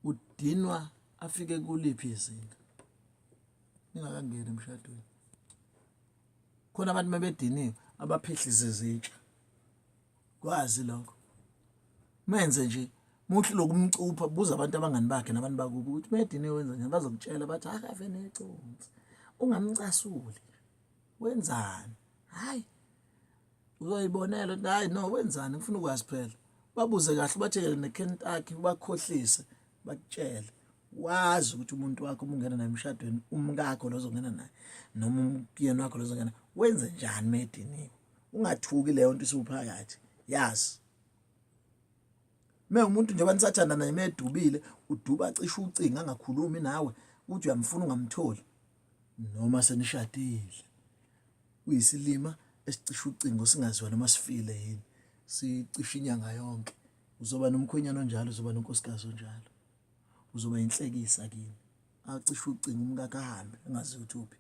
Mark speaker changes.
Speaker 1: udinwa afike kuliphi izinga ningakangeni emshadweni. Khona abantu mabediniwe abaphihlize izitsha, kwazi lokho. Menze nje muhle lokumcupha, buza abantu abangani bakhe nabantu bakubo ukuthi mediniwe wenza njani, bazokutshela bathi ave neconsi, ungamcasuli, wenzani? Hayi, uzoyibonela ukuthi hayi no wenzani, ngifuna ukwazi phela. Babuze kahle, bathekele neKentucky, bakhohlise, bakutshele. Wazi ukuthi umuntu wakho ungena naye emshadweni, umkakho lo ozongena naye noma umyeni wakho lo ozongena, wenze njani mediniwe. Ungathuki leyo nto isuphakathi, yazi. Umuntu nje banisathanda naye medubile, uduba cishe ucinga angakhulumi nawe, uthi uyamfuna ungamtholi noma senishadile. Uyisilima esicishe ucingo singaziwa noma sifile yini, sicishe inyanga yonke. Uzoba nomkhwenyana onjalo, uzoba nonkosikazi onjalo, uzoba inhlekisa kini. Acishe ucingo umkakhe ahambe engazi ukuthi uphi.